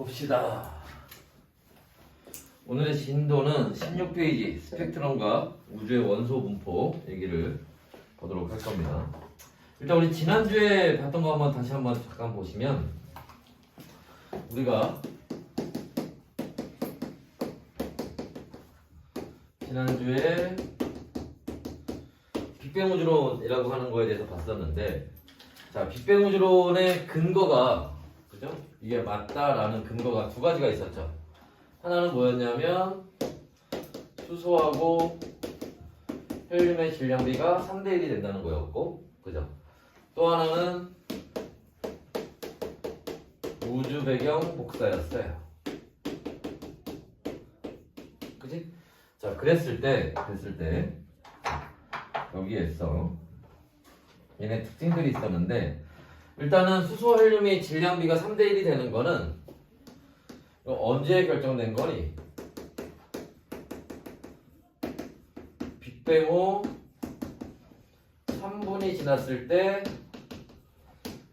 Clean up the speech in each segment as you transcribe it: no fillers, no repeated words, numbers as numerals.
봅시다. 오늘의 진도는 16페이지 스펙트럼과 우주의 원소 분포 얘기를 보도록 할 겁니다. 일단 우리 지난주에 봤던 거 다시 한번 잠깐 보시면 우리가 지난주에 빅뱅 우주론이라고 하는 거에 대해서 봤었는데, 자, 빅뱅 우주론의 근거가, 그죠? 이게 맞다라는 근거가 두 가지가 있었죠. 하나는 뭐였냐면 수소하고 헬륨의 질량비가 3대1이 된다는 거였고, 그죠? 또 하나는 우주 배경 복사였어요. 그치? 자, 그랬을 때 여기에서 얘네 특징들이 있었는데, 일단은 수소 헬륨이 질량비가 3대1이 되는 거는 언제 결정된 거니? 빅뱅 후 3분이 지났을 때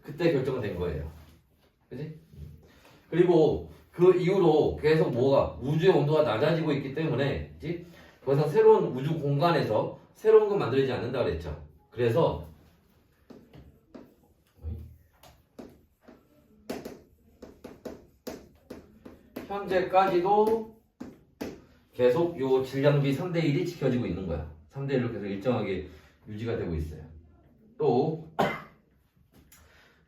그때 결정된 거예요. 그치? 그리고 그 이후로 계속 뭐가 우주의 온도가 낮아지고 있기 때문에, 그치? 더 이상 새로운 우주 공간에서 새로운 건 만들어지지 않는다 그랬죠. 그래서 현재까지도 계속 요 질량비 3대1이 지켜지고 있는 거야. 3대1로 계속 일정하게 유지가 되고 있어요. 또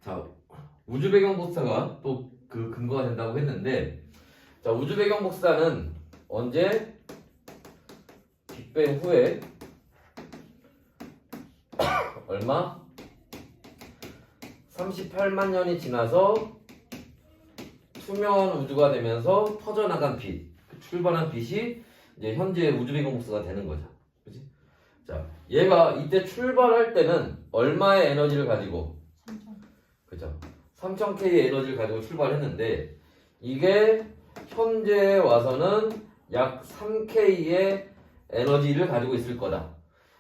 자, 우주 배경 복사가 또 그 근거가 된다고 했는데, 자, 우주 배경 복사는 언제? 빅뱅 후에 얼마? 38만 년이 지나서 투명한 우주가 되면서 퍼져나간 빛, 그 출발한 빛이 이제 현재 우주 배경 복사가 되는 거죠. 그렇지? 자, 얘가 이때 출발할 때는 얼마의 에너지를 가지고, 그죠? 3000K의 에너지를 가지고 출발했는데, 이게 현재에 와서는 약 3K의 에너지를 가지고 있을 거다.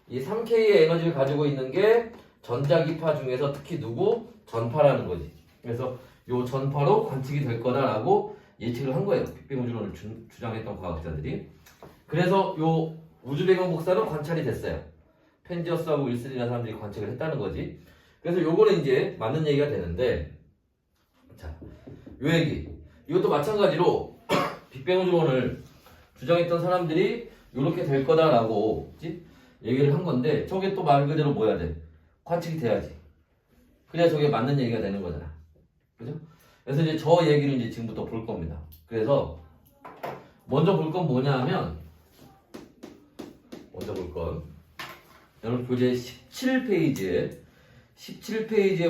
이 3K의 에너지를 가지고 있는 게 전자기파 중에서 특히 누구? 전파라는 거지. 그래서 요 전파로 관측이 될 거다라고 예측을 한 거예요. 빅뱅 우주론을 주장했던 과학자들이. 그래서 요 우주 배경 복사는 관찰이 됐어요. 펜지어스하고 윌슨이라는 사람들이 관측을 했다는 거지. 그래서 요거는 이제 맞는 얘기가 되는데, 자, 요 얘기. 이것도 마찬가지로 빅뱅 우주론을 주장했던 사람들이 요렇게 될 거다라고, 그치? 얘기를 한 건데, 저게 또 말 그대로 뭐야 돼? 관측이 돼야지. 그래야 저게 맞는 얘기가 되는 거잖아. 그죠? 그래서 이제 저 얘기를 이제 지금부터 볼 겁니다. 그래서 먼저 볼 건 뭐냐 하면, 여러분 교재 17페이지에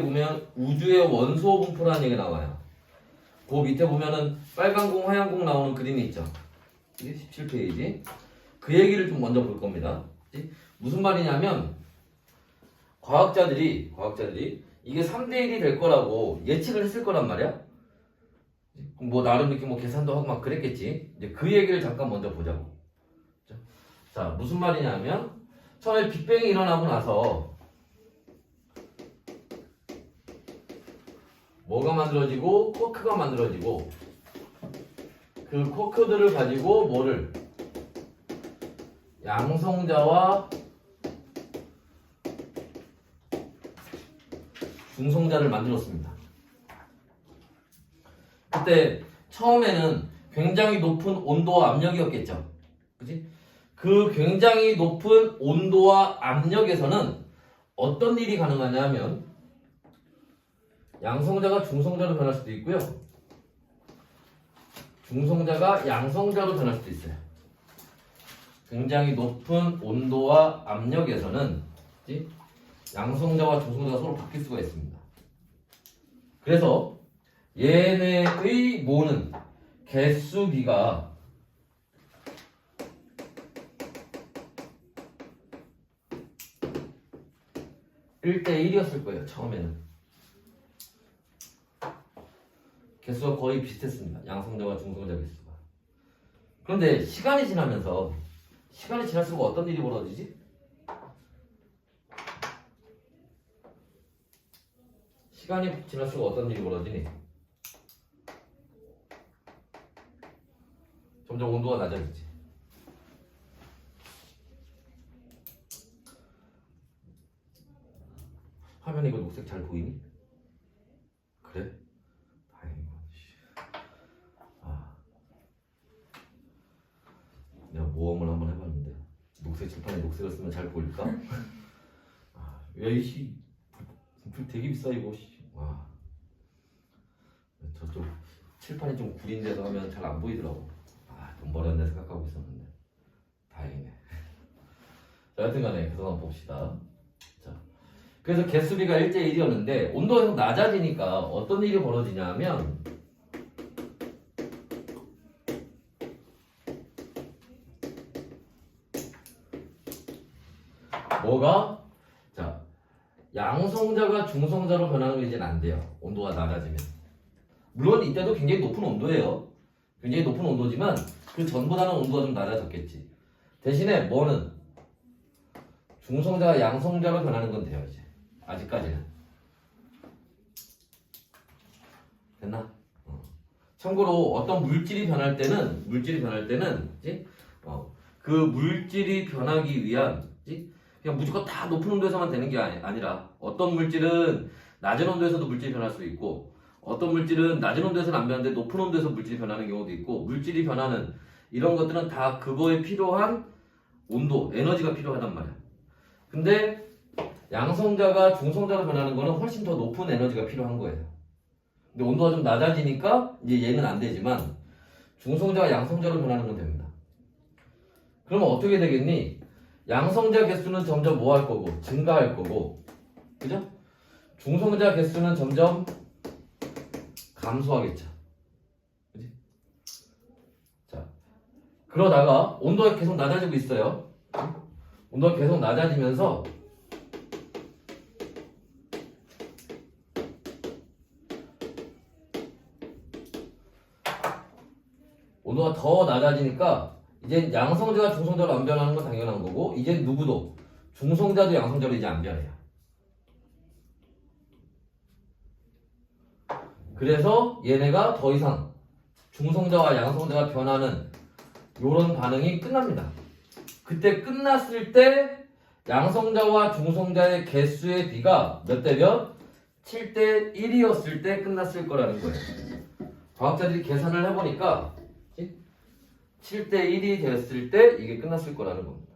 보면 우주의 원소 분포라는 얘기가 나와요. 그 밑에 보면은 빨간 공, 하얀 공 나오는 그림이 있죠. 이게 17페이지. 그 얘기를 좀 먼저 볼 겁니다. 무슨 말이냐면, 과학자들이 이게 3대1이 될 거라고 예측을 했을 거란 말이야. 뭐 나름 이렇게 뭐 계산도 하고 막 그랬겠지. 이제 그 얘기를 잠깐 먼저 보자고. 자, 무슨 말이냐면, 처음에 빅뱅이 일어나고 나서 뭐가 만들어지고 쿼크가 만들어지고, 그 쿼크들을 가지고 뭐를, 양성자와 중성자를 만들었습니다. 그때 처음에는 굉장히 높은 온도와 압력이었겠죠. 그치? 그 굉장히 높은 온도와 압력에서는 어떤 일이 가능하냐면, 양성자가 중성자로 변할 수도 있고요, 중성자가 양성자로 변할 수도 있어요. 굉장히 높은 온도와 압력에서는, 그치? 양성자와 중성자가 서로 바뀔 수가 있습니다. 그래서 얘네의 모는 개수비가 1대1이었을 거예요. 처음에는 개수가 거의 비슷했습니다. 양성자와 중성자 개수가. 그런데 시간이 지날수록 어떤 일이 벌어지지? 시간이 지날수록 어떤 일이 벌어지니? 점점 온도가 낮아지지. 화면에 이거 녹색 잘 보이니? 그래? 다행이고. 내가 모험을 한번 해봤는데 녹색 칠판에 녹색을 쓰면 잘 보일까? 야 이씨 불 되게 비싸 이거. 와. 저쪽 칠판이 좀 구린 데서 하면 잘 안 보이더라고. 돈 벌었네 생각하고 있었는데 다행이네. 자, 여튼간에 계속 한번 봅시다. 자, 그래서 개수비가 1대1이었는데 온도가 계속 낮아지니까 어떤 일이 벌어지냐면 뭐가? 자, 양성자가 중성자로 변하는 게 이제 안 돼요. 온도가 낮아지면. 물론 이때도 굉장히 높은 온도예요. 굉장히 높은 온도지만 그 전보다는 온도가 좀 낮아졌겠지. 대신에 뭐는 중성자가 양성자로 변하는 건 돼요. 이제 아직까지는. 됐나? 참고로 어떤 물질이 변할 때는 그치? 그 물질이 변하기 위한 그치? 그냥 무조건 다 높은 온도에서만 되는 게 아니라 어떤 물질은 낮은 온도에서도 물질이 변할 수 있고 어떤 물질은 낮은 온도에서는 안 변하는데 높은 온도에서 물질이 변하는 경우도 있고 물질이 변하는 이런 것들은 다 그거에 필요한 온도, 에너지가 필요하단 말이야. 근데 양성자가 중성자로 변하는 거는 훨씬 더 높은 에너지가 필요한 거예요. 근데 온도가 좀 낮아지니까 이제 얘는 안 되지만 중성자가 양성자로 변하는 건 됩니다. 그러면 어떻게 되겠니? 양성자 개수는 점점 뭐 할 거고? 증가할 거고. 그죠? 중성자 개수는 점점 감소하겠죠. 그지? 자, 그러다가 온도가 계속 낮아지고 있어요. 온도가 계속 낮아지면서 온도가 더 낮아지니까 이제 양성자가 중성자로 안 변하는 건 당연한 거고 이제 누구도 중성자도 양성자로 이제 안 변해요. 그래서 얘네가 더 이상 중성자와 양성자가 변하는 요런 반응이 끝납니다. 그때 끝났을 때 양성자와 중성자의 개수의 비가 몇 대 몇? 7대 1이었을 때 끝났을 거라는 거예요. 과학자들이 계산을 해보니까 7대 1이 됐을 때 이게 끝났을 거라는 겁니다.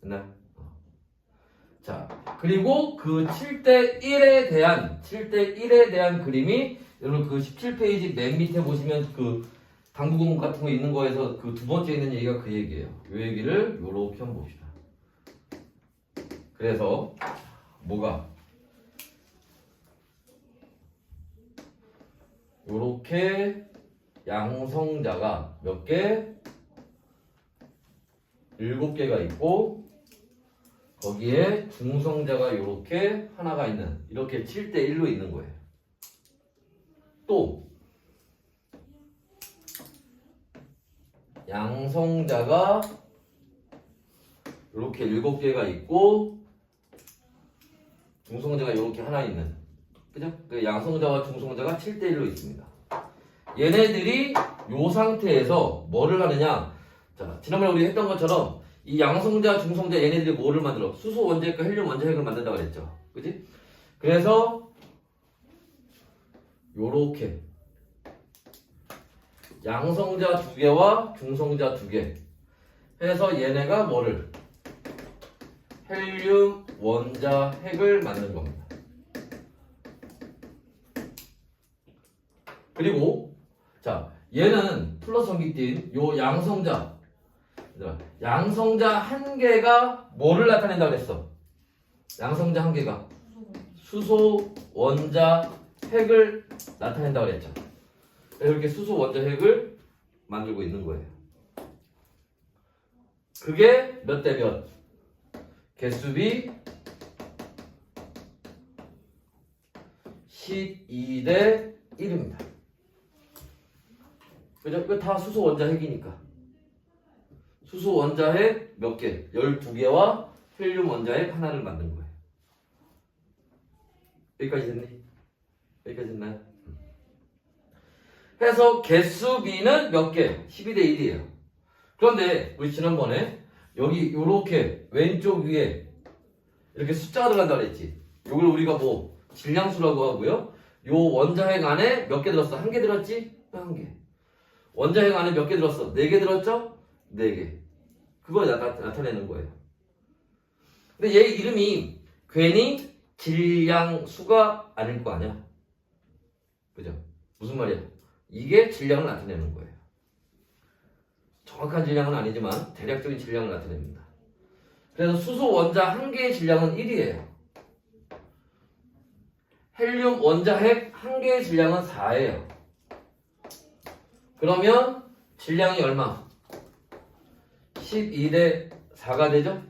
됐나요? 자, 그리고 그 7대 1에 대한 그림이 여러분 그 17페이지 맨 밑에 보시면 그 당구공 같은 거 있는 거에서 그 두 번째 있는 얘기가 그 얘기예요. 이 얘기를 요렇게 한번 봅시다. 그래서 뭐가 요렇게 양성자가 몇 개? 7개가 있고 거기에 중성자가 요렇게 하나가 있는 이렇게 7대 1로 있는 거예요. 또 양성자가 이렇게 7개가 있고 중성자가 이렇게 하나 있는 그죠? 그 양성자와 중성자가 7대 1로 있습니다. 얘네들이 이 상태에서 뭐를 하느냐? 자, 지난번에 우리 했던 것처럼 이 양성자, 중성자 얘네들이 뭐를 만들어? 수소 원자핵과 헬륨 원자핵을 만든다고 그랬죠. 그지? 그래서 요렇게 양성자 2개와 중성자 2개 해서 얘네가 뭐를? 헬륨 원자핵을 만든 겁니다. 그리고 자, 얘는 플러스 전기 띤 요 양성자 한 개가 뭐를 나타낸다고 그랬어? 양성자 한 개가 수소 원자 핵을 나타낸다고 그랬죠. 이렇게 수소 원자 핵을 만들고 있는 거예요. 그게 몇 대 몇? 개수비 12대 1입니다. 그죠? 이거 다 수소 원자 핵이니까. 수소 원자핵 몇 개? 12개와 헬륨 원자핵 하나를 만든 거예요. 여기까지 됐니? 여기까지 됐나요? 해서 개수 B는 몇 개? 12대 1이에요. 그런데 우리 지난번에 여기 요렇게 왼쪽 위에 이렇게 숫자가 들어간다 그랬지. 요걸 우리가 뭐 질량수라고 하고요. 요 원자핵 안에 몇 개 들었어? 한 개 들었지? 한 개. 원자핵 안에 몇 개 들었어? 4개 들었죠? 4개. 그걸 나타내는 거예요. 근데 얘 이름이 괜히 질량수가 아닐 거 아니야. 그죠? 무슨 말이야? 이게 질량을 나타내는 거예요. 정확한 질량은 아니지만 대략적인 질량을 나타냅니다. 그래서 수소 원자 한 개의 질량은 1이에요. 헬륨 원자핵 한 개의 질량은 4예요. 그러면 질량이 얼마? 12대 4가 되죠?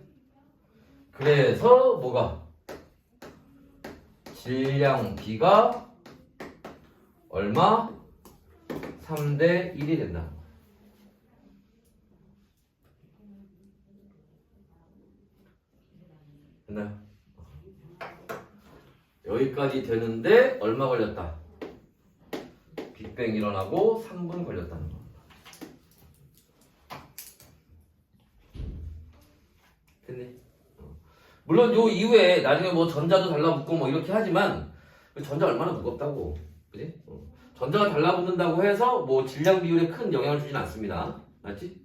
그래서 뭐가? 질량 B가 얼마? 3대 1이 된다. 됐나요? 여기까지 되는데 얼마 걸렸다? 빅뱅 일어나고 3분 걸렸다는 겁니다. 됐네. 물론 요 이후에 나중에 뭐 전자도 달라붙고 뭐 이렇게 하지만 전자 얼마나 무겁다고, 그지? 전자가 달라붙는다고 해서 뭐 질량 비율에 큰 영향을 주진 않습니다. 맞지?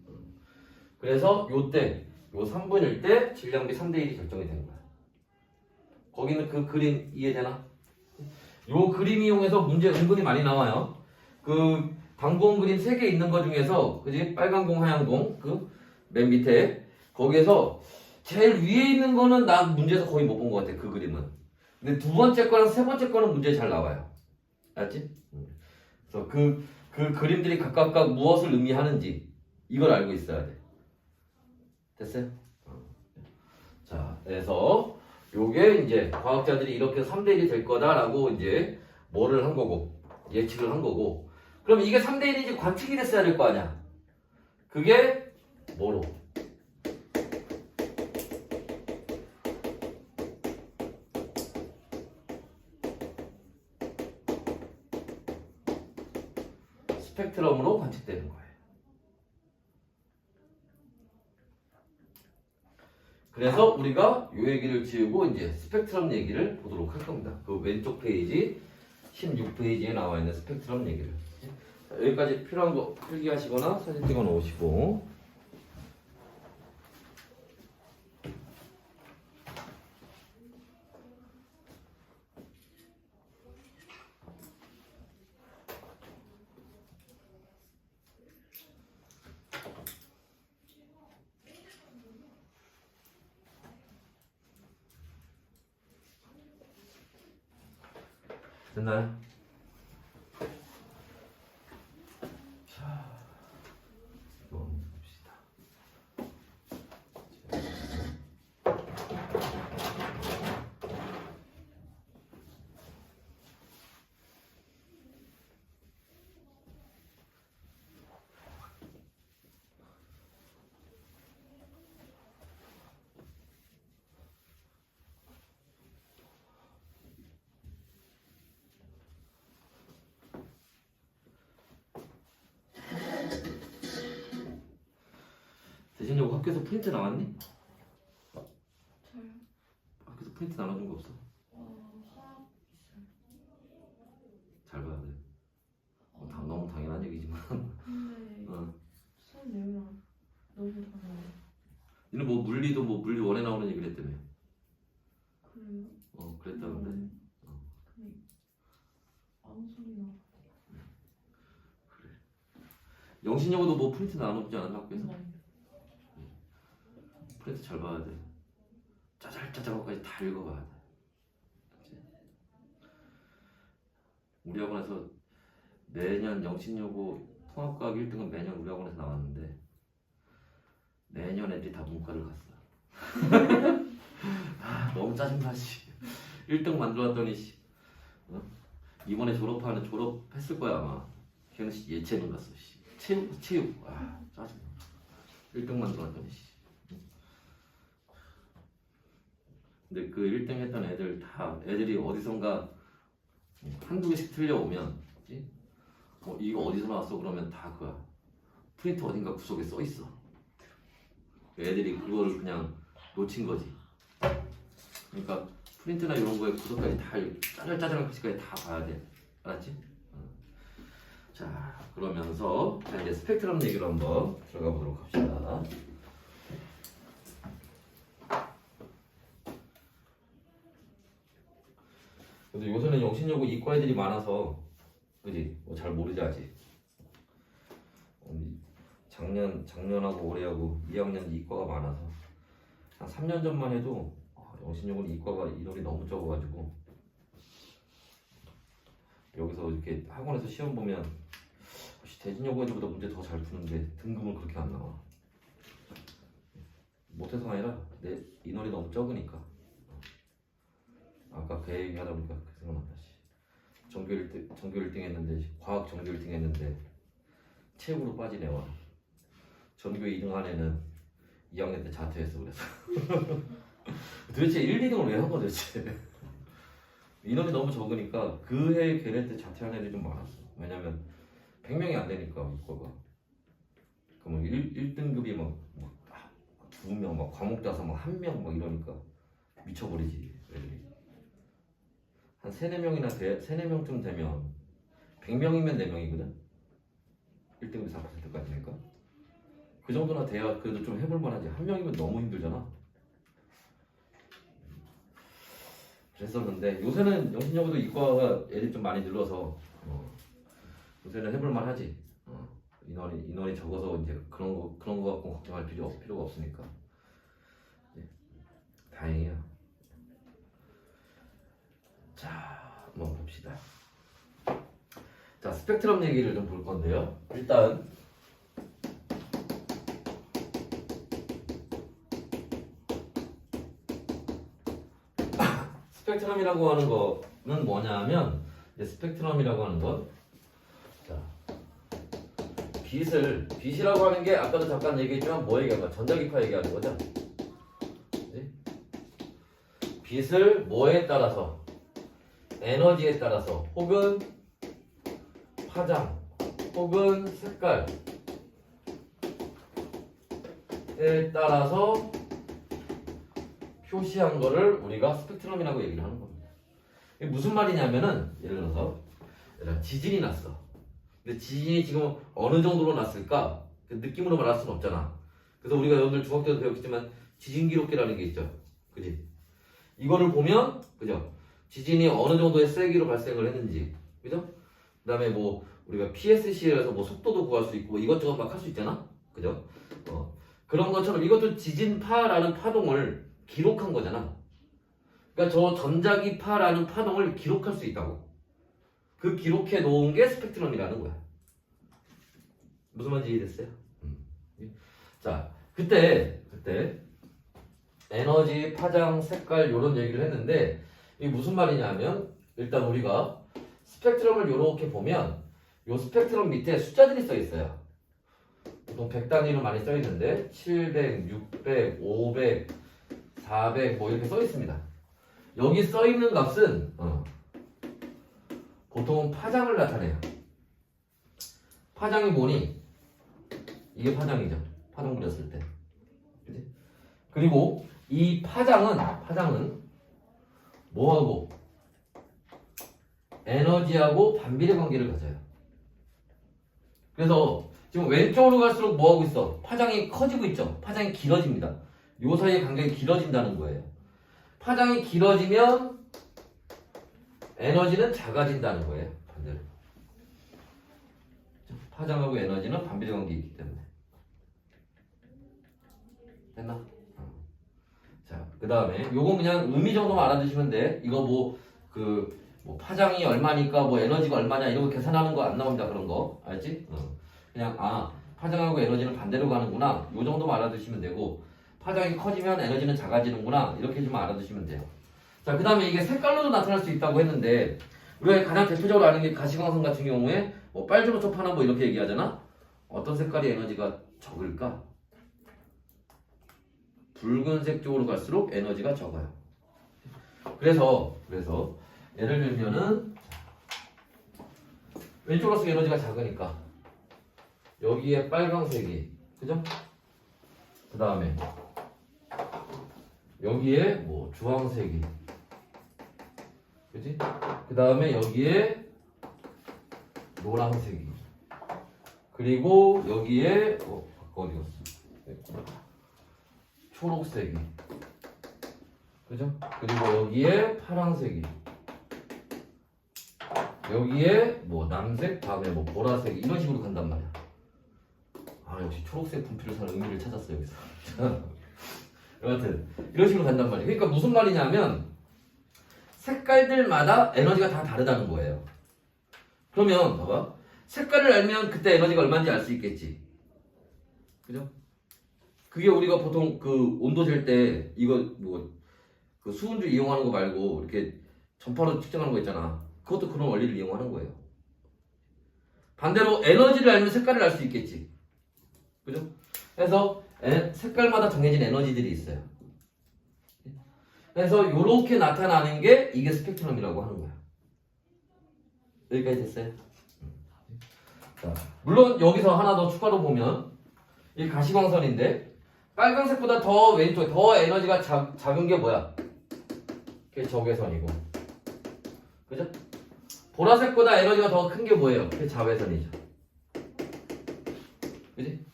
그래서 요때 요 3분일 때 질량비 3대 1이 결정이 되는 거야. 거기는 그 그림 이해되나? 요 그림 이용해서 문제 은근히 많이 나와요. 그 방공 그림 3개 있는 거 중에서, 그지? 빨간 공, 하얀 공, 그 맨 밑에 거기에서 제일 위에 있는 거는 나 문제에서 거의 못 본 것 같아. 그 그림은. 근데 두 번째 거랑 세 번째 거는 문제에 잘 나와요. 알지? 그래서 그 그림들이 각각 무엇을 의미하는지 이걸 알고 있어야 돼. 됐어요? 자, 그래서 요게 이제 과학자들이 이렇게 3대 1이 될 거다라고 이제 뭐를 한 거고, 예측을 한 거고. 그럼 이게 3대 1이지 관측이 됐어야 될 거 아니야. 그게 뭐로? 스펙트럼으로 관측되는 거예요. 그래서 우리가 요 얘기를 지우고 이제 스펙트럼 얘기를 보도록 할 겁니다. 그 왼쪽 페이지 16페이지에 나와 있는 스펙트럼 얘기를. 자, 여기까지 필요한 거 필기하시거나 사진 찍어 놓으시고. 됐나요? 자, 이거 봅시다. 대신 요거 학교에서 프린트 나왔니? 저요? 학교에서 프린트 나눠준 거 없어? 화학 있어요. 잘 봐야 돼. 너무 당연한 얘기지만. 근데 어. 수업 내용이랑 너무 달라요. 니는 뭐 물리도 뭐 물리 원에 나오는 얘기를 했다며. 그래요? 그랬다는데. 근데 아무 소리나. 그래. 영신여고도 뭐 프린트 나눠주지 않았나 학교에서? 네. 프린트 잘 봐야 돼. 짜잘짜잘하고까지 다 읽어봐야 돼. 그치? 우리 학원에서 매년 영신여고 통합과학 1등은 매년 우리 학원에서 나왔는데 매년 애들이 다 문과를 갔어. 아, 너무 짜증나 씨. 1등 만들어왔더니 씨. 이번에 졸업했을 거야 아마. 걔는 예체능 갔어 씨. 체육. 아 짜증나. 1등 만들어왔더니 씨. 근데 그 1등 했던 애들이 어디선가 한두 개씩 틀려오면, 그치? 이거 어디서 나왔어? 그러면 다 그거야. 프린트 어딘가 구석에 써 있어. 애들이 그거를 그냥 놓친 거지. 그러니까 프린트나 이런 거에 구석까지 다 짜잘짜잘한 글씨까지 다 봐야 돼. 알았지? 자, 그러면서 자, 이제 스펙트럼 얘기로 한번 들어가 보도록 합시다. 근데 요새는 영신여고 이과 애들이 많아서 그지? 잘 모르지 아직. 작년하고 올해하고 2학년 이과가 많아서 한 3년 전만 해도 영신여고는 이과가 인원이 너무 적어가지고 여기서 이렇게 학원에서 시험 보면 대진여고 애들보다 문제 더 잘 푸는데 등급은 그렇게 안 나와. 못해서가 아니라 내 인원이 너무 적으니까. 아까 그 얘기 하다 보니까 그 생각난다. 전교 1등 했는데 과학 전교 1등 했는데 체육으로 빠지네 와. 전교 2등 한 애는 2학년 때 자퇴했어 그래서. 도대체 1, 2등을 왜 한 거야 도대체. 인원이 너무 적으니까 그 해 걔네 때 자퇴한 애들이 좀 많았어. 왜냐면 100명이 안 되니까 이과가. 그러면 1등급이 막 2명 막 과목 따서 막 1명 막 이러니까 미쳐버리지 애들이. 한 3, 4명이나 3, 4명쯤 되면 100명이면 4명이거든. 1등급이 4%까지니까 그 정도나 돼야 그래도 좀 해볼 만하지. 1명이면 너무 힘들잖아. 그랬었는데 요새는 영신여고도 이과가 애들이 좀 많이 늘어서 요새는 해볼 만하지. 인원이 적어서 이제 그런 거 갖고 걱정할 필요가 없으니까. 네. 다행이야. 자, 한번 봅시다. 자, 스펙트럼 얘기를 좀 볼 건데요. 일단 스펙트럼이라고 하는 거는 뭐냐면 이제 스펙트럼이라고 하는 건 자, 빛이라고 하는 게 아까도 잠깐 얘기했지만 뭐 얘기한 거야? 전자기파 얘기하는 거죠. 그치? 빛을 뭐에 따라서 에너지에 따라서 혹은 파장 혹은 색깔에 따라서 표시한 거를 우리가 스펙트럼이라고 얘기를 하는 겁니다. 이게 무슨 말이냐면은 예를 들어서 지진이 났어. 근데 지진이 지금 어느 정도로 났을까? 그 느낌으로 말할 수는 없잖아. 그래서 우리가 여러분들 중학교 때도 배웠겠지만 지진 기록기라는 게 있죠. 그지? 이거를 보면 그죠? 지진이 어느 정도의 세기로 발생을 했는지, 그죠? 그다음에 뭐 우리가 PSC에서 뭐 속도도 구할 수 있고 뭐 이것저것 막 할 수 있잖아, 그죠? 그런 것처럼 이것도 지진파라는 파동을 기록한 거잖아. 그러니까 저 전자기파라는 파동을 기록할 수 있다고. 그 기록해 놓은 게 스펙트럼이라는 거야. 무슨 말인지 이해됐어요? 자, 그때 에너지, 파장, 색깔 이런 얘기를 했는데 이게 무슨 말이냐면 일단 우리가 스펙트럼을 이렇게 보면 이 스펙트럼 밑에 숫자들이 써 있어요. 보통 100단위로 많이 써 있는데 700, 600, 500, 400 뭐 이렇게 써 있습니다. 여기 써 있는 값은 보통 파장을 나타내요. 파장이 뭐니? 이게 파장이죠. 파동 그렸을 때. 그치? 그리고 이 파장은 뭐하고? 에너지하고 반비례 관계를 가져요. 그래서 지금 왼쪽으로 갈수록 뭐하고 있어? 파장이 커지고 있죠. 파장이 길어집니다. 요 사이의 간격이 길어진다는 거예요. 파장이 길어지면 에너지는 작아진다는 거예요. 반대로. 파장하고 에너지는 반비례 관계가 있기 때문에. 됐나? 자, 그 다음에 요건 그냥 의미 정도만 알아두시면 돼. 이거 뭐 파장이 얼마니까 뭐 에너지가 얼마냐 이런 거 계산하는 거 안 나옵니다. 그런 거 알지? 그냥 파장하고 에너지는 반대로 가는구나 요 정도만 알아두시면 되고 파장이 커지면 에너지는 작아지는구나 이렇게 좀 알아두시면 돼요. 자, 그 다음에 이게 색깔로도 나타날 수 있다고 했는데 우리가 가장 대표적으로 아는 게 가시광선 같은 경우에 뭐 빨주노초 파나 뭐 이렇게 얘기하잖아. 어떤 색깔이 에너지가 적을까? 붉은색 쪽으로 갈수록 에너지가 적어요. 그래서 예를 들면은 왼쪽으로 갈수록 에너지가 작으니까 여기에 빨강색이 그죠? 그 다음에 여기에 뭐 주황색이 그지? 그 다음에 여기에 노란색이 그리고 여기에 어디 갔어? 초록색이 그죠? 그리고 여기에 파란색이 여기에 뭐 남색 다음에 뭐 보라색 이런 식으로 간단 말이야. 아 역시 초록색 분필을 사는 의미를 찾았어 여기서. 여하튼 이런 식으로 간단 말이야. 그러니까 무슨 말이냐면 색깔들마다 에너지가 다 다르다는 거예요. 그러면 봐봐 색깔을 알면 그때 에너지가 얼마인지 알 수 있겠지. 그죠? 그게 우리가 보통 그 온도 잴 때 이거 뭐 그 수은주 이용하는 거 말고 이렇게 전파로 측정하는 거 있잖아. 그것도 그런 원리를 이용하는 거예요. 반대로 에너지를 알면 색깔을 알 수 있겠지. 그죠? 그래서 색깔마다 정해진 에너지들이 있어요. 그래서 이렇게 나타나는 게 이게 스펙트럼이라고 하는 거야. 여기까지 됐어요? 자, 물론 여기서 하나 더 추가로 보면 이 가시광선인데 빨간색보다 더 왼쪽 더 에너지가 작은 게 뭐야? 그게 적외선이고 그죠? 보라색보다 에너지가 더 큰 게 뭐예요? 그게 자외선이죠. 그지?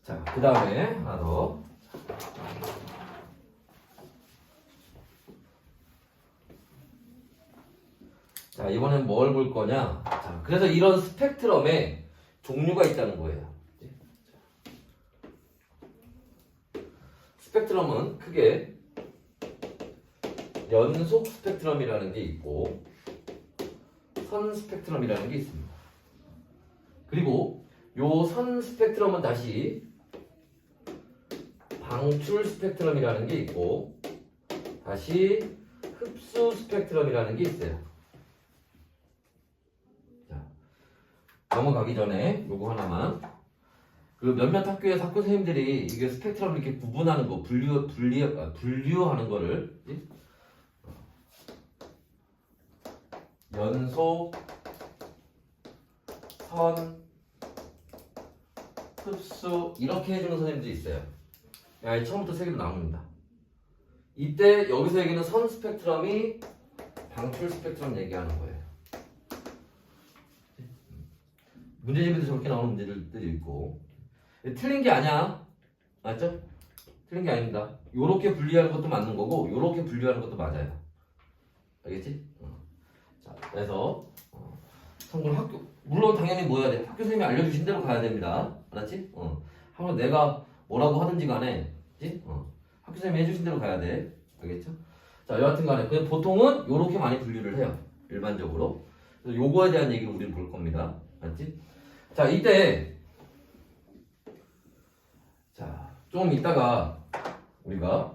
자, 그 다음에 하나 더. 자, 이번엔 뭘 볼 거냐? 자, 그래서 이런 스펙트럼에 종류가 있다는 거예요. 스펙트럼은 크게 연속 스펙트럼이라는 게 있고 선 스펙트럼이라는 게 있습니다. 그리고 요 선 스펙트럼은 다시 방출 스펙트럼이라는 게 있고 다시 흡수 스펙트럼이라는 게 있어요. 자, 넘어가기 전에 요거 하나만 그 몇몇 학교에서 학교 선생님들이 이게 스펙트럼 이렇게 구분하는 거 분류하는 거를 연속, 선, 흡수 이렇게 해주는 선생님들이 있어요. 야, 처음부터 세 개로 나눕니다. 이때 여기서 얘기하는 선 스펙트럼이 방출 스펙트럼 얘기하는 거예요. 문제집에도 저렇게 나오는 문제들이 있고 틀린 게 아니야. 맞죠? 틀린 게 아닙니다. 요렇게 분리하는 것도 맞는 거고 요렇게 분리하는 것도 맞아요. 알겠지? 자, 그래서 참고로 학교 물론 당연히 뭐 해야 돼? 학교 선생님이 알려주신 대로 가야 됩니다. 알았지? 한번 내가 뭐라고 하든지 간에 그치? 학교 선생님이 해주신 대로 가야 돼. 알겠죠? 자, 여하튼 간에 그냥 보통은 요렇게 많이 분류를 해요. 일반적으로. 그래서 요거에 대한 얘기를 우리는 볼 겁니다. 알았지? 자, 이때 자, 좀 이따가 우리가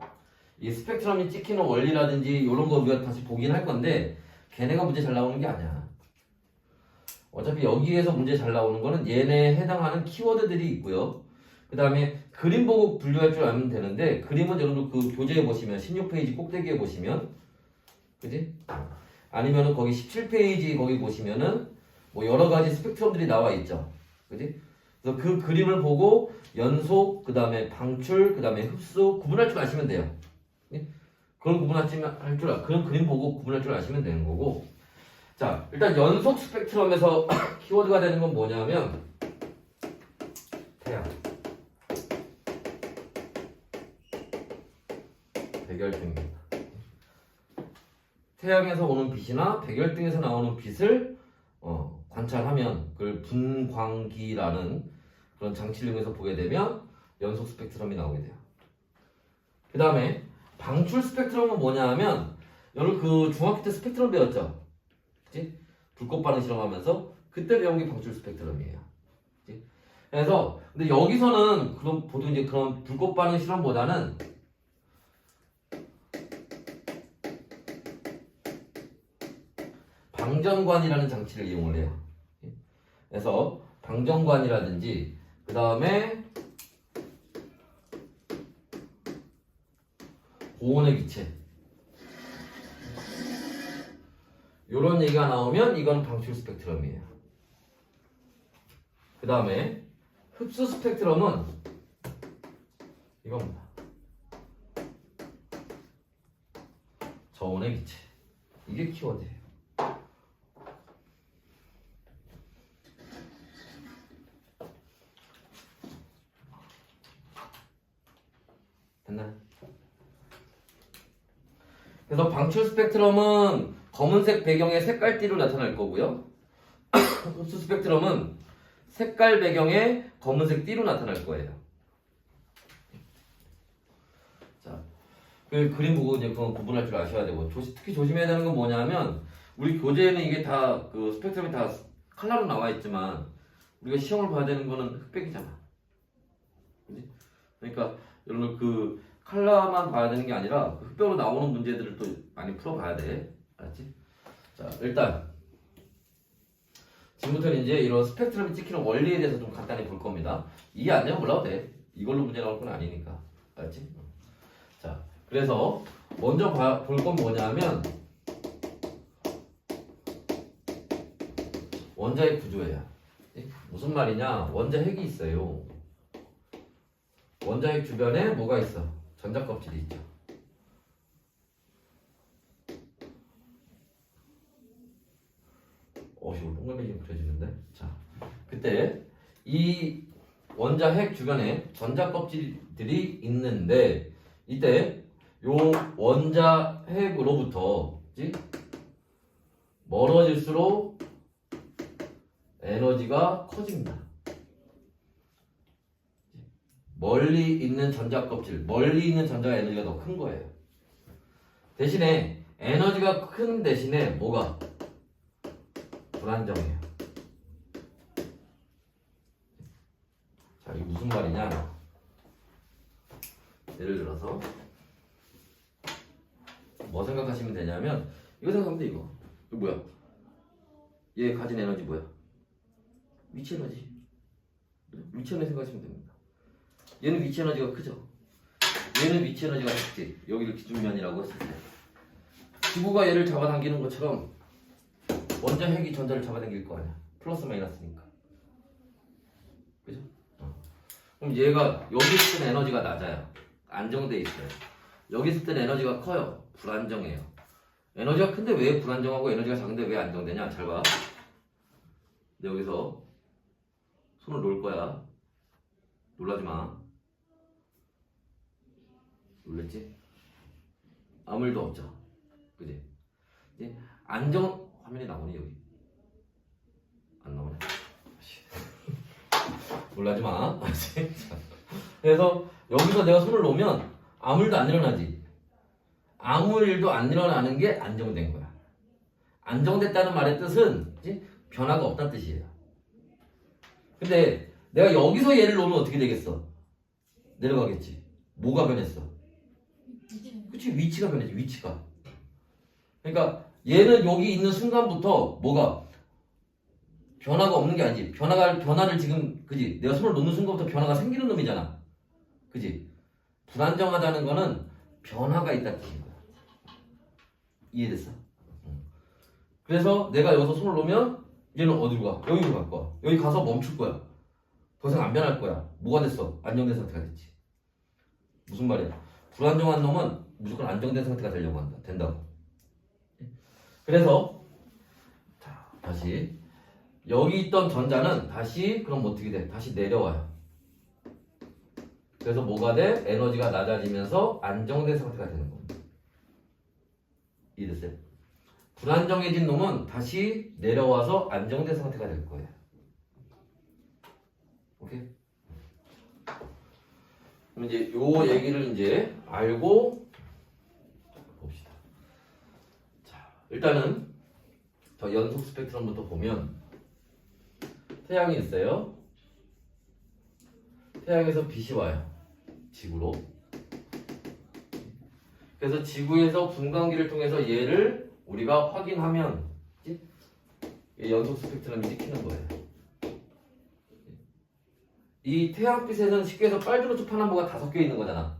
이 스펙트럼이 찍히는 원리라든지 이런 거 우리가 다시 보긴 할 건데 걔네가 문제 잘 나오는 게 아니야. 어차피 여기에서 문제 잘 나오는 거는 얘네에 해당하는 키워드들이 있고요. 그 다음에 그림 보고 분류할 줄 알면 되는데 그림은 여러분들 그 교재에 보시면 16페이지 꼭대기에 보시면 그지? 아니면은 거기 17페이지 거기 보시면은 뭐 여러 가지 스펙트럼들이 나와 있죠. 그지? 그래서 그 그림을 보고 연속, 그 다음에 방출, 그 다음에 흡수 구분할 줄 아시면 돼요. 그런 그런 그림 보고 구분할 줄 아시면 되는 거고. 자, 일단 연속 스펙트럼에서 키워드가 되는 건 뭐냐면 태양, 백열등입니다. 태양에서 오는 빛이나 백열등에서 나오는 빛을 관찰하면 그걸 분광기라는 그런 장치를 이용해서 보게 되면 연속 스펙트럼이 나오게 돼요. 그 다음에 방출 스펙트럼은 뭐냐 하면 여러분 그 중학교 때 스펙트럼 배웠죠? 그치? 불꽃 반응 실험하면서 그때 배운 게 방출 스펙트럼이에요. 그치? 그래서 근데 여기서는 그런 보통 이제 그런 불꽃 반응 실험보다는 방전관이라는 장치를 이용을 해요. 그래서 방전관이라든지 그 다음에 고온의 기체 요런 얘기가 나오면 이건 방출 스펙트럼이에요. 그 다음에 흡수 스펙트럼은 이겁니다. 저온의 기체. 이게 키워드예요. 됐나요? 그래서 방출 스펙트럼은 검은색 배경의 색깔띠로 나타날 거고요. 흡수 스펙트럼은 색깔 배경의 검은색 띠로 나타날 거예요. 자, 그 그림 보고 이제 그건 구분할 줄 아셔야 되고, 특히 조심해야 되는 건 뭐냐면, 우리 교재에는 이게 다 그 스펙트럼이 다 컬러로 나와 있지만 우리가 시험을 봐야 되는 거는 흑백이잖아. 그지? 그러니까 여러분 그 컬러만 봐야 되는 게 아니라 그 흑백으로 나오는 문제들을 또 많이 풀어봐야 돼. 알았지? 자, 일단 지금부터는 이제 이런 스펙트럼이 찍히는 원리에 대해서 좀 간단히 볼 겁니다. 이해 안 되면 몰라도 돼. 이걸로 문제 나올 건 아니니까. 알았지? 자, 그래서 먼저 볼 건 뭐냐면 원자핵 구조예요. 무슨 말이냐? 원자핵이 있어요. 원자핵 주변에 뭐가 있어? 전자껍질이 있죠. 이거 동그라미 좀 그려지는데? 자, 그때 이 원자핵 주변에 전자껍질들이 있는데 이때 요 원자핵으로부터 멀어질수록 에너지가 커집니다. 멀리 있는 전자껍질, 멀리 있는 전자가 에너지가 더 큰 거예요. 대신에 에너지가 큰 대신에 뭐가? 불안정해요. 자, 이게 무슨 말이냐? 예를 들어서 뭐 생각하시면 되냐면 이거 생각하면 돼. 이거 뭐야? 얘 가진 에너지 뭐야? 위치 에너지. 위치 에너지 생각하시면 됩니다. 얘는 위치 에너지가 크죠? 얘는 위치 에너지가 작지. 여기를 기준면이라고 했을 때 지구가 얘를 잡아당기는 것처럼 원자핵이 전자를 잡아당길 거 아니야. 플러스 마이너스니까. 그죠? 그럼 얘가 여기 있을 때는 에너지가 낮아요. 안정돼 있어요. 여기 있을 때는 에너지가 커요. 불안정해요. 에너지가 큰데 왜 불안정하고 에너지가 작은데 왜 안정되냐? 잘 봐. 여기서 손을 놓을 거야. 놀라지 마. 놀랬지? 아무 일도 없죠. 그지? 이제 화면이 나오니 여기? 안 나오네. 놀라지 마. 그래서 여기서 내가 손을 놓으면 아무 일도 안 일어나지. 아무 일도 안 일어나는 게 안정된 거야. 안정됐다는 말의 뜻은 변화가 없다는 뜻이에요. 근데 내가 여기서 얘를 놓으면 어떻게 되겠어? 내려가겠지. 뭐가 변했어? 그치, 위치가 변했지. 위치가. 그러니까 얘는 여기 있는 순간부터 뭐가 변화가 없는 게 아니지. 변화를 지금, 그지? 내가 손을 놓는 순간부터 변화가 생기는 놈이잖아. 그지? 불안정하다는 거는 변화가 있다는 뜻인 거야. 이해됐어? 그래서 내가 여기서 손을 놓으면 얘는 어디로 가? 여기로 갈 거야. 여기 가서 멈출 거야. 더 이상 안 변할 거야. 뭐가 됐어? 안정된 상태가 됐지. 무슨 말이야? 불안정한 놈은 무조건 안정된 상태가 되려고 한다. 된다고. 그래서 자, 다시 여기 있던 전자는 다시 그럼 어떻게 돼? 다시 내려와요. 그래서 뭐가 돼? 에너지가 낮아지면서 안정된 상태가 되는 겁니다. 이해됐어요? 불안정해진 놈은 다시 내려와서 안정된 상태가 될 거예요. 오케이? 그럼 이제 요 얘기를 이제 알고 봅시다. 자, 일단은 저 연속 스펙트럼부터 보면 태양이 있어요. 태양에서 빛이 와요. 지구로. 그래서 지구에서 분광기를 통해서 얘를 우리가 확인하면 연속 스펙트럼이 찍히는 거예요. 이 태양빛에는 쉽게 해서 빨주노초 파남보가 다 섞여 있는 거잖아.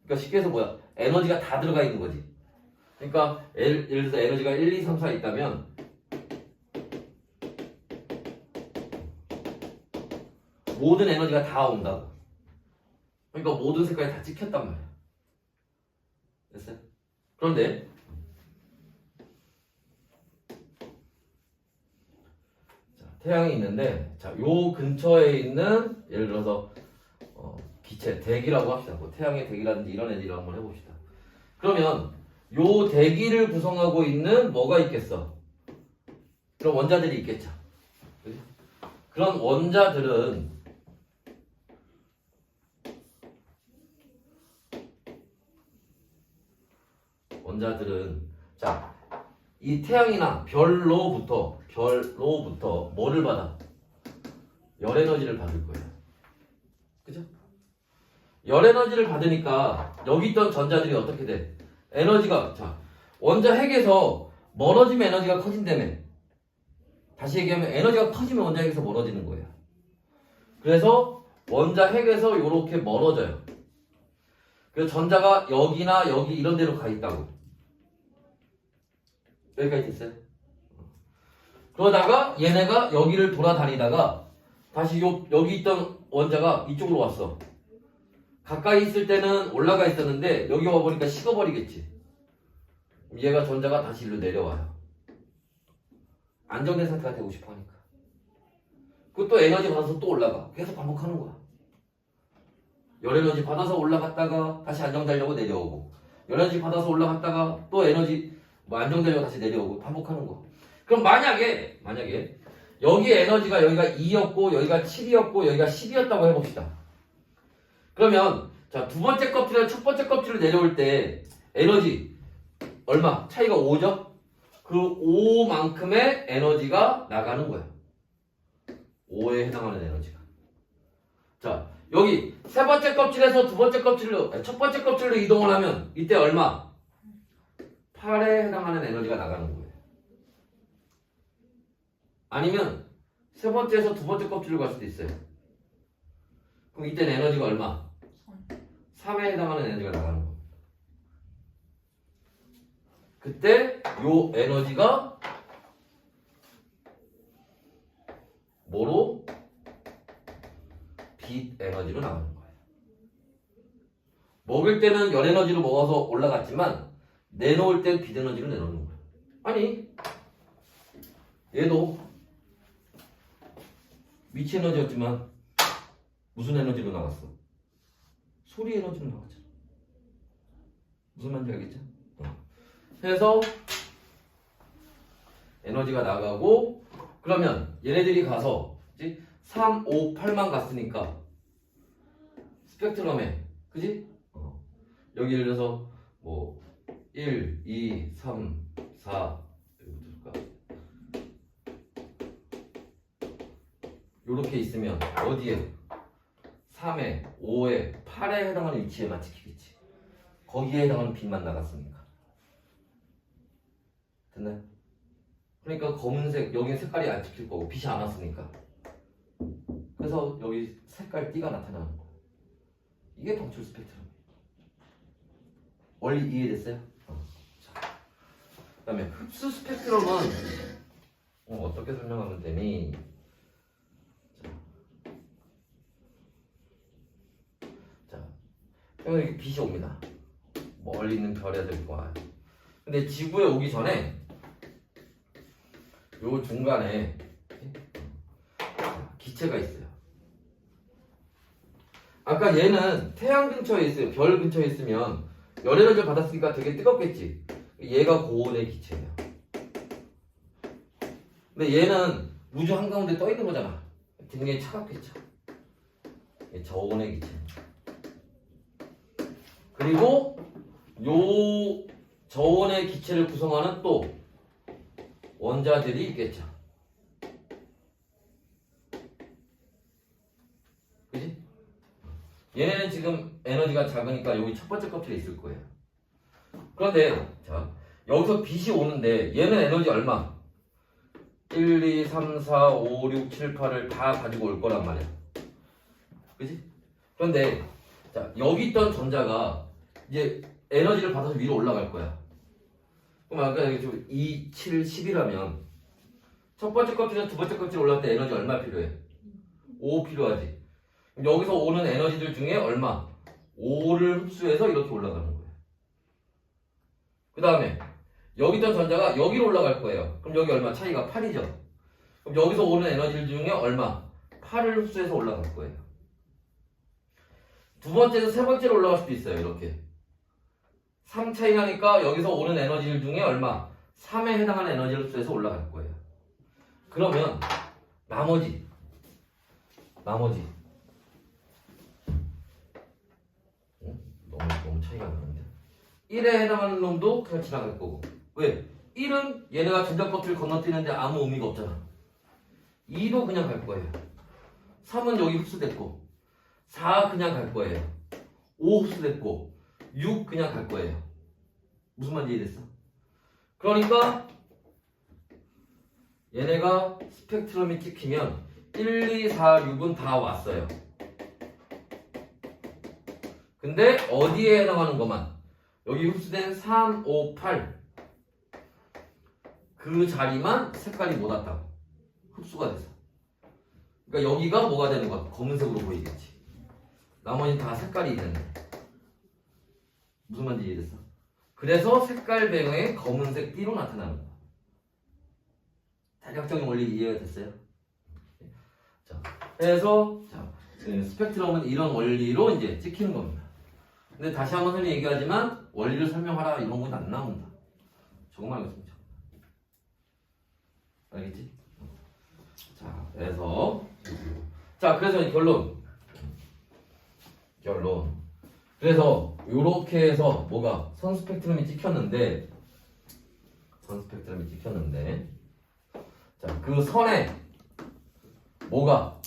그러니까 쉽게 해서 뭐야? 에너지가 다 들어가 있는 거지. 그러니까 예를 들어서 에너지가 1, 2, 3, 4 있다면 모든 에너지가 다 온다고. 그러니까 모든 색깔이 다 찍혔단 말이야. 됐어요? 그런데 자, 태양이 있는데 자, 요 근처에 있는 예를 들어서 기체, 대기라고 합시다. 뭐 태양의 대기라든지 이런 애들을 한번 해봅시다. 그러면 요 대기를 구성하고 있는 뭐가 있겠어? 그런 원자들이 있겠죠. 그치? 그런 원자들은 자, 이 태양이나 별로부터 뭐를 받아? 열 에너지를 받을 거예요. 그죠? 열 에너지를 받으니까 여기 있던 전자들이 어떻게 돼? 에너지가 자, 원자 핵에서 멀어지면 에너지가 커진다며. 다시 얘기하면 에너지가 커지면 원자 핵에서 멀어지는 거예요. 그래서 원자 핵에서 이렇게 멀어져요. 그래서 전자가 여기나 여기 이런 데로 가 있다고. 여기까지 됐어요? 그러다가 얘네가 여기를 돌아다니다가 다시 여기 있던 원자가 이쪽으로 왔어. 가까이 있을 때는 올라가 있었는데 여기 와보니까 식어버리겠지. 얘가 전자가 다시 일로 내려와요. 안정된 상태가 되고 싶어 하니까. 그것도 에너지 받아서 또 올라가. 계속 반복하는 거야. 열 에너지 받아서 올라갔다가 다시 안정되려고 내려오고, 열 에너지 받아서 올라갔다가 또 에너지 뭐 안정되려고 다시 내려오고 반복하는 거. 그럼 만약에 여기 에너지가 여기가 2였고 여기가 7이었고 여기가 10이었다고 해봅시다. 그러면 자, 두 번째 껍질이랑 첫 번째 껍질을 내려올 때 에너지 얼마? 차이가 5죠? 그 5만큼의 에너지가 나가는 거야. 5에 해당하는 에너지가. 자, 여기 세 번째 껍질에서 두 번째 껍질로, 첫 번째 껍질로 이동을 하면 이때 얼마? 8에 해당하는 에너지가 나가는 거예요. 아니면 세 번째에서 두 번째 껍질로 갈 수도 있어요. 그럼 이때는 에너지가 얼마? 3에 해당하는 에너지가 나가는 거예요. 그때 요 에너지가 뭐로? 빛 에너지로 나가는 거예요. 먹을 때는 열 에너지로 먹어서 올라갔지만 내놓을 땐 빛 에너지로 내놓는 거예요. 아니 얘도 미치 에너지였지만 무슨 에너지로 나갔어? 소리 에너지로 나갔잖아. 무슨 말인지 알겠죠? 그래서 에너지가 나가고 그러면 얘네들이 가서 3, 5, 8만 갔으니까 스펙트럼에 그지? 여기 예를 들어서 뭐 1, 2, 3, 4 요렇게 있으면 어디에? 3에, 5에, 8에 해당하는 위치에만 찍히겠지. 거기에 해당하는 빛만 나갔으니까. 됐나요? 그러니까 검은색, 여기는 색깔이 안 찍힐 거고 빛이 안 왔으니까. 그래서 여기 색깔 띠가 나타나는 거예요. 이게 방출 스펙트럼이에요. 원리 이해됐어요? 자, 그 다음에 흡수 스펙트럼은 어떻게 설명하면 되니? 자, 여기 빛이 옵니다. 멀리 있는 별애들 와요. 근데 지구에 오기 전에 요 중간에 기체가 있어요. 아까 얘는 태양 근처에 있어요. 별 근처에 있으면 열 에너지를 받았으니까 되게 뜨겁겠지. 얘가 고온의 기체예요. 근데 얘는 우주 한가운데 떠 있는 거잖아. 굉장히 차갑겠죠. 저온의 기체. 그리고 요 저온의 기체를 구성하는 또 원자들이 있겠죠. 그지? 얘네는 지금 에너지가 작으니까 여기 첫 번째 껍질에 있을 거예요. 그런데 자, 여기서 빛이 오는데 얘는 에너지 얼마? 1, 2, 3, 4, 5, 6, 7, 8을 다 가지고 올 거란 말이야. 그지? 그런데 자, 여기 있던 전자가 이제 에너지를 받아서 위로 올라갈 거야. 그럼 아까 여기 좀 2, 7, 10이라면 첫 번째 껍질에서 두 번째 껍질 올라갈 때 에너지 얼마 필요해? 5 필요하지. 그럼 여기서 오는 에너지들 중에 얼마? 5를 흡수해서 이렇게 올라가는 거예요. 그 다음에 여기 있던 전자가 여기로 올라갈 거예요. 그럼 여기 얼마? 차이가 8이죠. 그럼 여기서 오는 에너지들 중에 얼마? 8을 흡수해서 올라갈 거예요. 두 번째에서 세 번째로 올라갈 수도 있어요. 이렇게 3 차이 나니까 여기서 오는 에너지들 중에 얼마? 3에 해당하는 에너지를 흡수해서 올라갈 거예요. 그러면 나머지 너무 차이가 나는데 1에 해당하는 놈도 그냥 지나갈 거고. 왜? 1은 얘네가 전자껍질을 건너뛰는데 아무 의미가 없잖아. 2도 그냥 갈 거예요. 3은 여기 흡수됐고 4 그냥 갈 거예요. 5 흡수됐고 6 그냥 갈 거예요. 무슨 말인지 이해됐어? 그러니까 얘네가 스펙트럼이 찍히면 1, 2, 4, 6은 다 왔어요. 근데 어디에 해당하는 것만 여기 흡수된 3, 5, 8 그 자리만 색깔이 못 왔다고 흡수가 돼서. 그러니까 여기가 뭐가 되는 거야? 검은색으로 보이겠지. 나머지는 다 색깔이 있는데. 무슨 말인지 이해됐어? 그래서 색깔 배경에 검은색 띠로 나타나는 거야. 대략적인 원리 이해가 됐어요? 자, 그래서 스펙트럼은 이런 원리로 이제 찍히는 겁니다. 근데 다시 한번 선생님이 얘기하지만 원리를 설명하라 이런 건 안 나온다. 조금만 알겠습니다. 알겠지? 자, 그래서 결론. 그래서 요렇게 해서 뭐가 선 스펙트럼이 찍혔는데 자, 그 선에 뭐가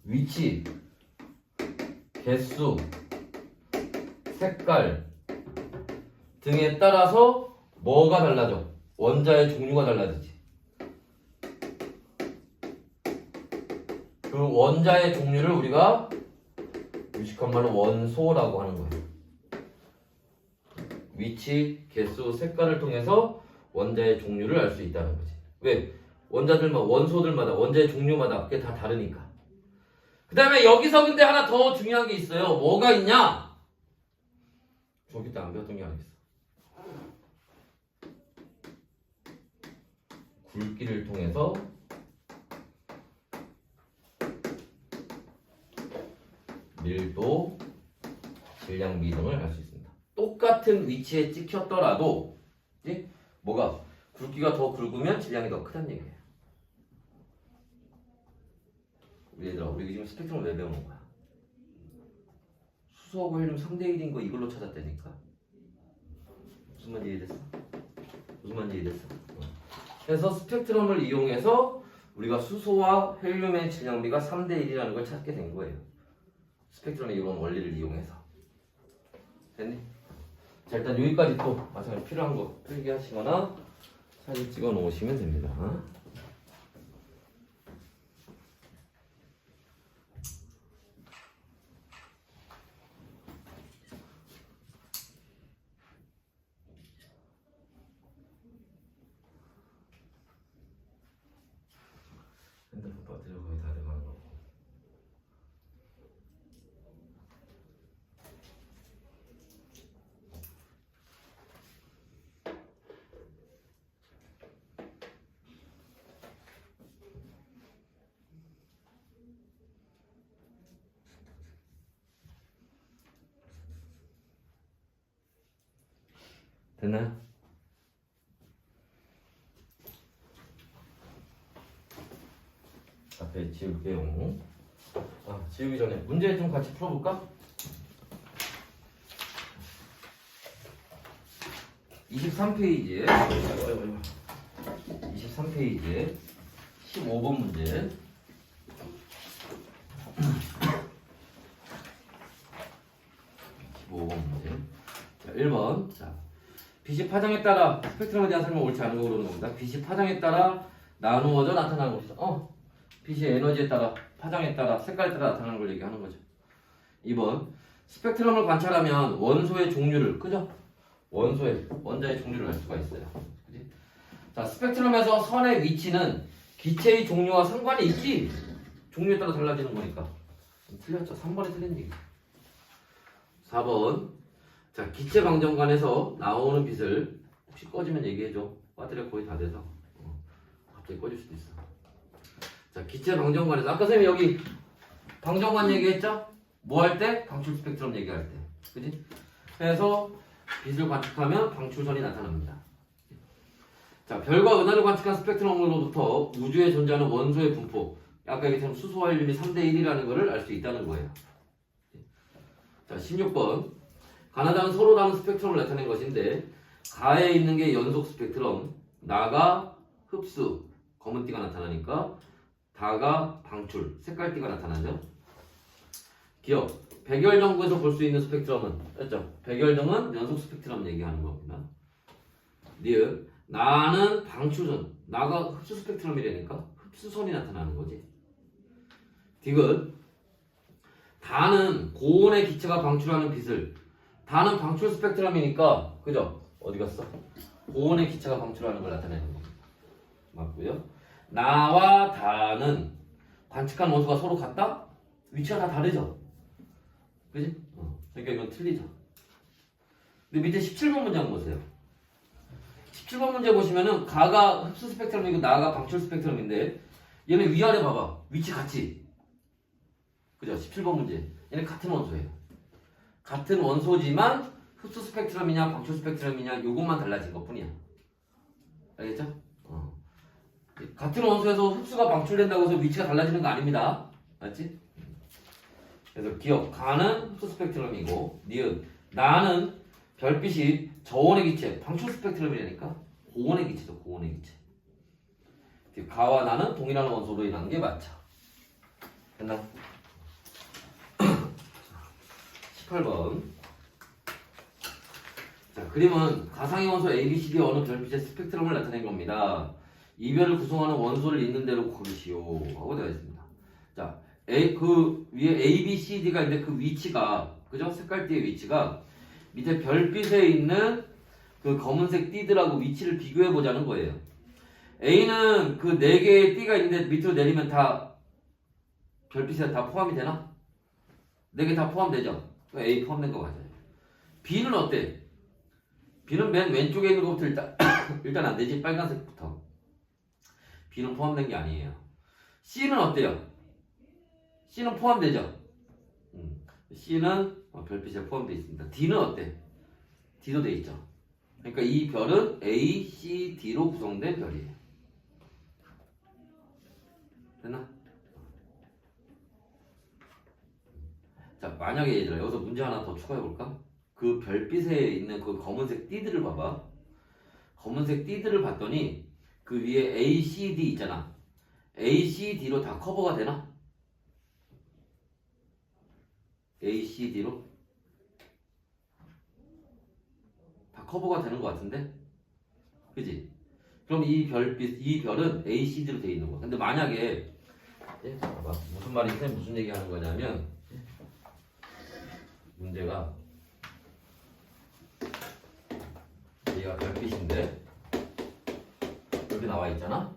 위치, 개수, 색깔 등에 따라서 뭐가 달라져? 원자의 종류가 달라지지. 그 원자의 종류를 우리가 유식한 말로 원소라고 하는 거예요. 위치, 개수, 색깔을 통해서 원자의 종류를 알 수 있다는 거지. 왜? 원소들마다 원자의 종류마다 그게 다 다르니까. 그 다음에 여기서 근데 하나 더 중요한 게 있어요. 뭐가 있냐? 중학교 때 안 배웠던 게 하나 있어. 굵기를 통해서 밀도, 질량 비등을 알 수 있습니다. 똑같은 위치에 찍혔더라도 뭐가 굵기가 더 굵으면 질량이 더 크다는 얘기예요. 얘들아, 우리 지금 스펙트럼을 왜 배우는 거야? 수소하고 헬륨 3대1인 거 이걸로 찾았다니까. 무슨 말인지 이해됐어? 그래서 스펙트럼을 이용해서 우리가 수소와 헬륨의 질량비가 3대1이라는 걸 찾게 된 거예요. 스펙트럼의 이런 원리를 이용해서. 됐니? 자, 일단 여기까지 또 마찬가지로 필요한 거 필기하시거나 사진 찍어 놓으시면 됩니다. 핸드폰 배터리가 거의 다 돼가는 거고. 됐나요? 앞에 지울게요. 지우기 전에 문제 좀 같이 풀어볼까? 23페이지에 23페이지에 15번 문제. 15번 문제. 자, 1번. 자, 빛이 파장에 따라 스펙트럼에 대한 설명 옳지 않은 거 그러는 겁니다. 빛이 파장에 따라 나누어져 나타나는 것이다. 빛이 에너지에 따라, 파장에 따라, 색깔에 따라 나타나는 걸 얘기하는 거죠. 2번. 스펙트럼을 관찰하면 원소의 종류를, 그죠? 원자의 종류를 알 수가 있어요. 자, 스펙트럼에서 선의 위치는 기체의 종류와 상관이 있지? 종류에 따라 달라지는 거니까. 틀렸죠? 3번에 틀린 얘기. 4번. 자, 기체 방정관에서 나오는 빛을 혹시 꺼지면 얘기해줘. 배터리가 거의 다 돼서. 갑자기 꺼질 수도 있어. 자, 기체 방정관에서 아까 선생님 여기 방정관 얘기했죠? 뭐 할 때? 방출 스펙트럼 얘기할 때. 그지? 그래서 빛을 관측하면 방출선이 나타납니다. 자, 별과 은하를 관측한 스펙트럼으로부터 우주에 존재하는 원소의 분포, 아까 얘기했던 수소 활륨이 3대 1이라는 것을 알 수 있다는 거예요. 자, 16번. 가나다는 서로 다른 스펙트럼을 나타낸 것인데 가에 있는 게 연속 스펙트럼, 나가 흡수, 검은띠가 나타나니까 다가 방출, 색깔띠가 나타나죠. 기억. 백열전구에서 볼 수 있는 스펙트럼은 맞죠? 백열전은 연속 스펙트럼 얘기하는 거구나. 니은 나는 방출선, 나가 흡수 스펙트럼이라니까 흡수선이 나타나는 거지. 디귿 다는 고온의 기체가 방출하는 빛을, 다는 방출 스펙트럼이니까 그죠? 어디 갔어? 고온의 기체가 방출하는 걸 나타내는 겁니다. 맞고요. 나와 다는 관측한 원소가 서로 같다? 위치가 다 다르죠? 그지? 그러니까 이건 틀리죠. 근데 밑에 17번 문장 보세요. 17번 문제 보시면은 가가 흡수 스펙트럼이고 나가 방출 스펙트럼인데 얘는 위아래 봐봐. 위치 같이. 그죠? 17번 문제. 얘는 같은 원소예요. 같은 원소지만 흡수 스펙트럼이냐 방출 스펙트럼이냐 요것만 달라진 것 뿐이야. 알겠죠? 같은 원소에서 흡수가 방출된다고 해서 위치가 달라지는 거 아닙니다. 맞지? 그래서 기억, 가는 흡수 스펙트럼이고 니은, 나는 별빛이 저온의 기체, 방출 스펙트럼이라니까 고온의 기체죠. 고온의 기체. 가와 나는 동일한 원소로 일하는 게 맞죠. 됐나? 18번. 자, 그림은 가상의 원소 ABCD 어느 별빛의 스펙트럼을 나타낸 겁니다. 이별을 구성하는 원소를 있는 대로 고르시오 하고 되어 있습니다. 자, 그 위에 ABCD가 있는데 그 위치가, 그죠? 색깔띠의 위치가 밑에 별빛에 있는 그 검은색 띠들하고 위치를 비교해 보자는 거예요. A는 그 4개의 띠가 있는데 밑으로 내리면 다 별빛에 다 포함이 되나? 4개 다 포함되죠? A 포함된 거 맞아요. B는 어때? B는 맨 왼쪽에 있는 것부터 일단 안 되지. 빨간색부터. B는 포함된 게 아니에요. C는 어때요? C는 포함되죠? C는 별빛에 포함되어 있습니다. D는 어때? D도 돼 있죠. 그러니까 이 별은 A, C, D로 구성된 별이에요. 됐나? 자, 만약에 얘들아 여기서 문제 하나 더 추가해 볼까? 그 별빛에 있는 그 검은색 띠들을 봐봐. 검은색 띠들을 봤더니 그 위에 A, C, D 있잖아. A, C, D로 다 커버가 되나? A, C, D로? 다 커버가 되는 것 같은데? 그지? 그럼 이 별빛, 이 별은 A, C, D로 되어 있는 거야. 근데 만약에 잠깐만, 무슨 말인지 무슨 얘기 하는 거냐면 문제가 얘가 별빛인데 여기 나와 있잖아?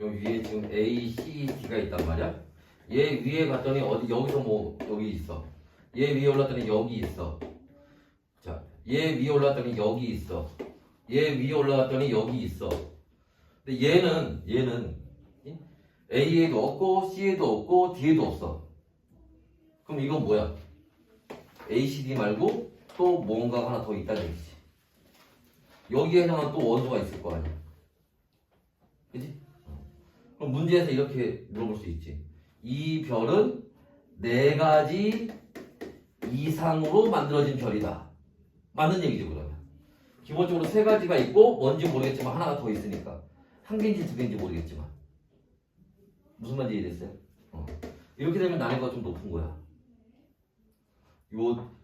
여기 위에 지금 A, C, D가 있단 말이야. 얘 위에 갔더니 어디 여기서 뭐 여기 있어. 얘 위에 올랐더니 여기 있어. 자, 얘 위에 올랐더니 여기 있어. 얘 위에 올라갔더니 여기 있어. 근데 얘는 A에도 없고 C에도 없고 D에도 없어. 그럼 이건 뭐야? A, C, D 말고 또 뭔가가 하나 더 있다는 얘기지. 여기에 해당하는 또 원소가 있을 거 아니야. 그치? 그럼 문제에서 이렇게 물어볼 수 있지. 이 별은 4가지 이상으로 만들어진 별이다. 맞는 얘기죠, 그러면. 기본적으로 3가지가 있고 뭔지 모르겠지만 하나가 더 있으니까. 1개인지 2개인지 모르겠지만. 무슨 말인지 이해됐어요? 이렇게 되면 난이도가 좀 높은 거야.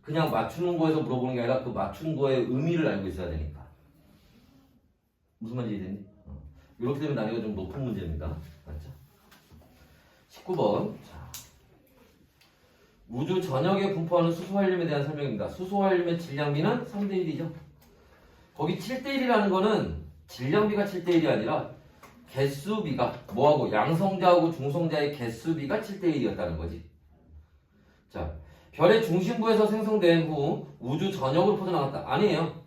그냥 맞추는 거에서 물어보는 게 아니라 그 맞춘 거의 의미를 알고 있어야 되니까. 무슨 말인지 이해됐니? 이렇게 되면 난이도가 좀 높은 문제입니다. 맞죠? 19번. 자, 우주 전역에 분포하는 수소활륨에 대한 설명입니다. 수소활륨의 질량비는 3대 1이죠. 거기 7대 1이라는 거는 질량비가 7대1이 아니라 개수비가 뭐하고 양성자하고 중성자의 개수비가 7대1이었다는 거지. 자, 별의 중심부에서 생성된 후 우주 전역으로 퍼져나갔다. 아니에요.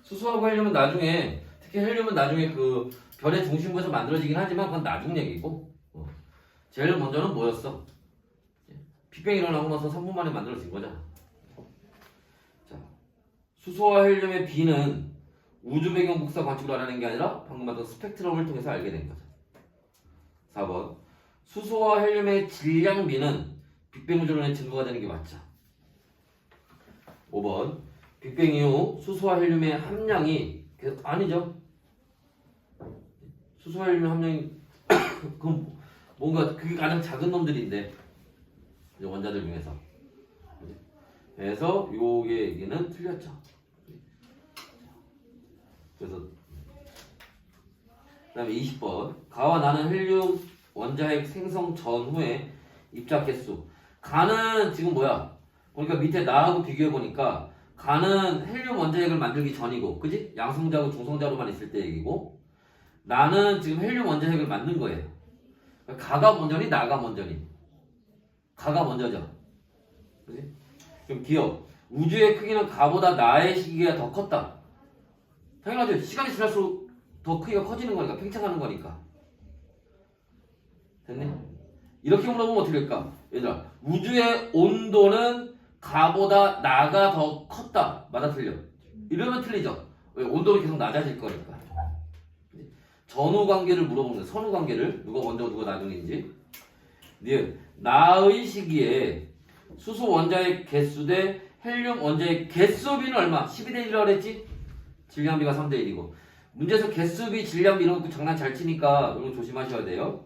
수소하고 헬륨은 나중에, 특히 헬륨은 나중에 그 별의 중심부에서 만들어지긴 하지만 그건 나중 얘기고, 제일 먼저는 뭐였어? 빅뱅 일어나고 나서 3분 만에 만들어진 거잖아. 자, 수소와 헬륨의 비는 우주 배경 복사 관측으로 알아낸 게 아니라 방금 봤던 스펙트럼을 통해서 알게 된 거죠. 4번. 수소와 헬륨의 질량비는 빅뱅 우주론의 증거가 되는 게 맞죠. 5번. 빅뱅 이후 수소와 헬륨의 함량이 계속 아니죠. 수소와 헬륨의 함량이 그럼 뭔가 그게 가장 작은 놈들인데 원자들 중에서. 그래서 요게 얘기는 틀렸죠. 그래서 그다음에 20번. 가와 나는 헬륨 원자핵 생성 전후에 입자 개수. 가는 지금 뭐야? 그러니까 밑에 나하고 비교해 보니까 가는 헬륨 원자핵을 만들기 전이고, 그지? 양성자하고 중성자로만 있을 때 얘기고, 나는 지금 헬륨 원자핵을 만든 거예요. 가가 먼저니 나가 먼저니? 가가 먼저죠. 그지? 좀 기억. 우주의 크기는 가보다 나의 시기가 더 컸다. 당연하죠. 시간이 지날수록 더 크기가 커지는 거니까, 팽창하는 거니까. 됐네? 이렇게 물어보면 어떻게 될까? 얘들아, 우주의 온도는 가보다 나가 더 컸다. 맞아, 틀려? 이러면 틀리죠. 왜? 온도는 계속 낮아질 거니까. 전후 관계를 물어보는 거야. 선후 관계를. 누가 먼저 누가 나중인지. 니은 나의 시기에 수소 원자의 개수 대 헬륨 원자의 개수비는 얼마? 12대 1이라고 그랬지? 질량비가 3대 1이고. 문제에서 개수비, 질량비 이런 거 장난 잘 치니까 이런 거 조심하셔야 돼요.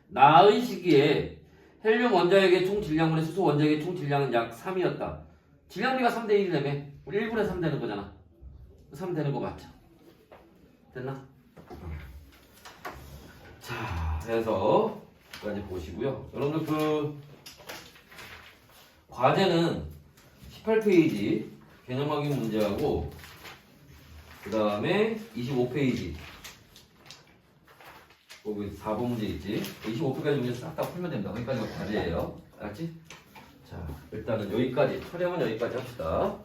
나의 시기에 헬륨 원자핵의 총 질량분의 수소 원자핵의 총 질량은 약 3이었다. 질량비가 3대 1이라며. 우리 1분의 3 되는 거잖아. 3 되는 거 맞죠? 됐나? 자, 그래서 여기까지 보시고요. 여러분들 그 과제는 18페이지 개념 확인 문제하고 그 다음에 25페이지 거기 4번 문제 있지. 25페이지까지 문제 싹 다 풀면 됩니다. 거기까지가 과제예요. 알았지? 자, 일단은 여기까지 촬영은 여기까지 합시다.